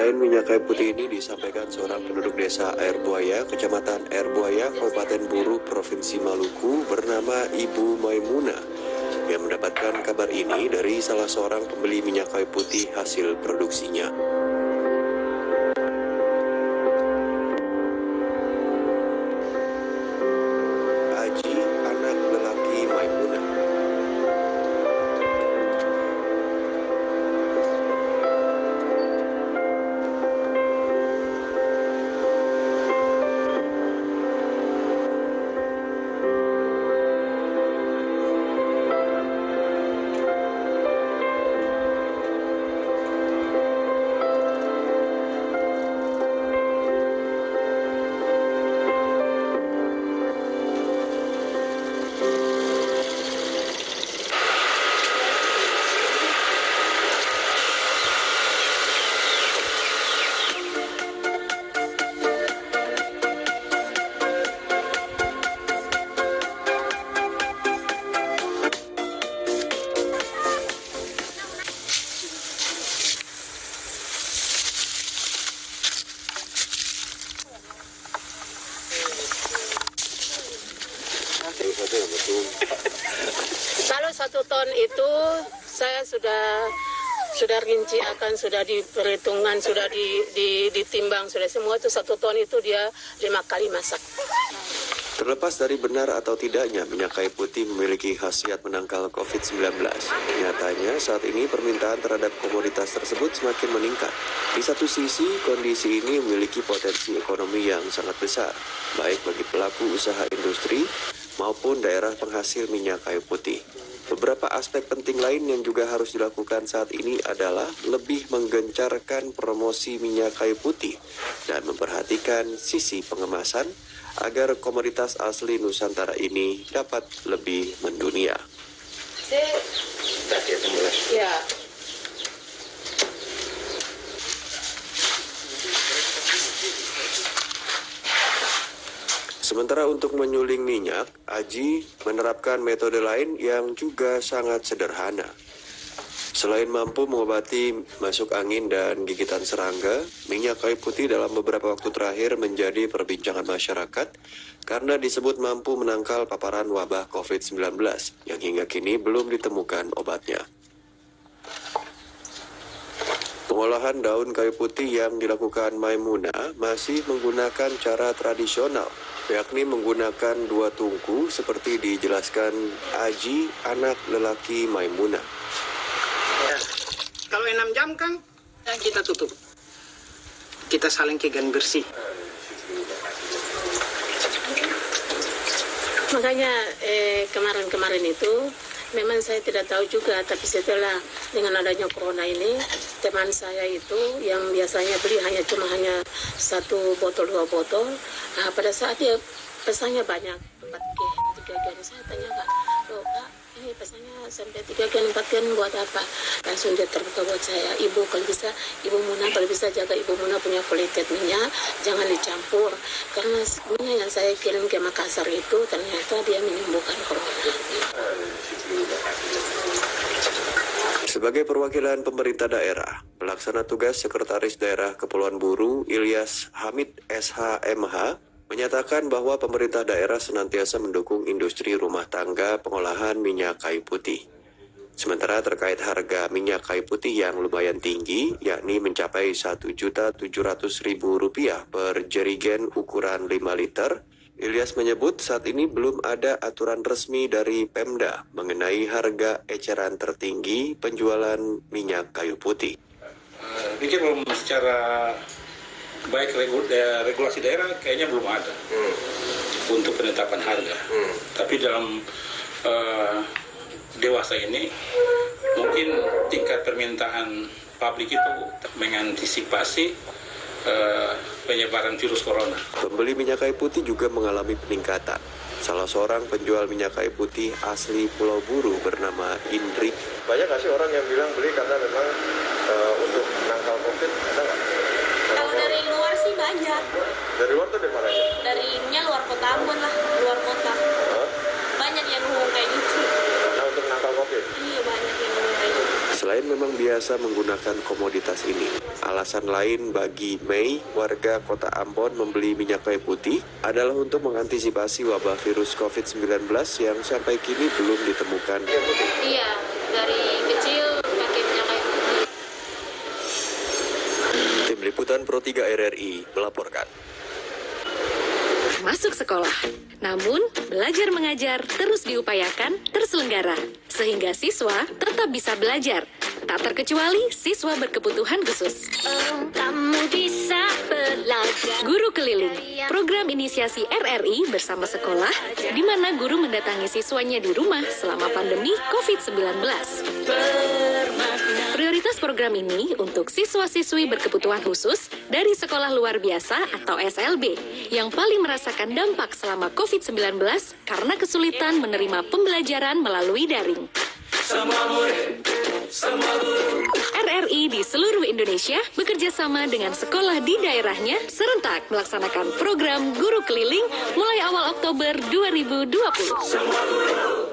Desain minyak kayu putih ini disampaikan seorang penduduk desa Air Buaya, Kecamatan Air Buaya, Kabupaten Buru, Provinsi Maluku bernama Ibu Maimunah yang mendapatkan kabar ini dari salah seorang pembeli minyak kayu putih hasil produksinya. Aji, anak lelaki Maimunah. Kalau 1 ton itu saya sudah rinci akan, sudah diperhitungkan, sudah ditimbang, sudah semua itu 1 ton itu dia 5 kali masak. Terlepas dari benar atau tidaknya minyak kayu putih memiliki khasiat menangkal COVID-19, nyatanya saat ini permintaan terhadap komoditas tersebut semakin meningkat. Di satu sisi, kondisi ini memiliki potensi ekonomi yang sangat besar, baik bagi pelaku usaha industri maupun daerah penghasil minyak kayu putih. Beberapa aspek penting lain yang juga harus dilakukan saat ini adalah lebih menggencarkan promosi minyak kayu putih dan memperhatikan sisi pengemasan agar komoditas asli Nusantara ini dapat lebih mendunia. Ya. Sementara untuk menyuling minyak, Aji menerapkan metode lain yang juga sangat sederhana. Selain mampu mengobati masuk angin dan gigitan serangga, minyak kayu putih dalam beberapa waktu terakhir menjadi perbincangan masyarakat karena disebut mampu menangkal paparan wabah COVID-19 yang hingga kini belum ditemukan obatnya. Pengolahan daun kayu putih yang dilakukan Maimunah masih menggunakan cara tradisional, yakni menggunakan 2 tungku seperti dijelaskan Aji, anak lelaki Maimunah. Ya. Kalau 6 jam kan kita tutup. Kita saling kegan bersih. Makanya kemarin-kemarin itu memang saya tidak tahu juga, tapi setelah dengan adanya corona ini, teman saya itu yang biasanya beli hanya 1 botol 2 botol, nah, pada saat dia pesannya banyak 4 gen saya tanya loh Pak, ini pesannya sampai 3 gen 4 gen buat apa? Langsung dia terbuka buat saya, Ibu kalau bisa, Ibu Muna kalau bisa jaga Ibu Muna punya kualitas minyak, jangan dicampur, karena minyak yang saya kirim ke Makassar itu ternyata dia menyembuhkan corona. Sebagai perwakilan pemerintah daerah, pelaksana tugas Sekretaris Daerah Kepulauan Buru Ilyas Hamid SHMH menyatakan bahwa pemerintah daerah senantiasa mendukung industri rumah tangga pengolahan minyak kayu putih. Sementara terkait harga minyak kayu putih yang lumayan tinggi, yakni mencapai Rp1.700.000 per jerigen ukuran 5 liter, Ilyas menyebut saat ini belum ada aturan resmi dari Pemda mengenai harga eceran tertinggi penjualan minyak kayu putih. Pikir belum secara baik regulasi daerah kayaknya belum ada untuk penetapan harga. Tapi dalam dewasa ini mungkin tingkat permintaan publik itu mengantisipasi penyebaran virus corona. Pembeli minyak kayu putih juga mengalami peningkatan. Salah seorang penjual minyak kayu putih asli Pulau Buru bernama Indrik. Banyak nggak sih orang yang bilang beli karena memang untuk menangkal COVID, ada nggak? Kalau dari luar sih banyak. Dari luar tuh dari mana aja? Dari luar kota Ambon lah, luar kota. Banyak yang ngomong kayak gitu. Karena untuk menangkal COVID? Iya, banyak yang ngomong kayak gitu. Selain memang biasa menggunakan komoditas ini, alasan lain bagi Mei, warga kota Ambon membeli minyak kayu putih adalah untuk mengantisipasi wabah virus COVID-19 yang sampai kini belum ditemukan. Iya, dari kecil pakai minyak kayu putih. Tim Liputan Pro 3 RRI melaporkan. Masuk sekolah. Namun, belajar mengajar terus diupayakan terselenggara, sehingga siswa tetap bisa belajar. Tak terkecuali siswa berkebutuhan khusus. Kamu bisa belajar. Guru Keliling, program inisiasi RRI bersama sekolah, di mana guru mendatangi siswanya di rumah selama pandemi COVID-19. Prioritas program ini untuk siswa-siswi berkebutuhan khusus dari sekolah luar biasa atau SLB yang paling merasakan dampak selama COVID-19 karena kesulitan menerima pembelajaran melalui daring. RRI di seluruh Indonesia bekerja sama dengan sekolah di daerahnya serentak melaksanakan program Guru Keliling mulai awal Oktober 2020.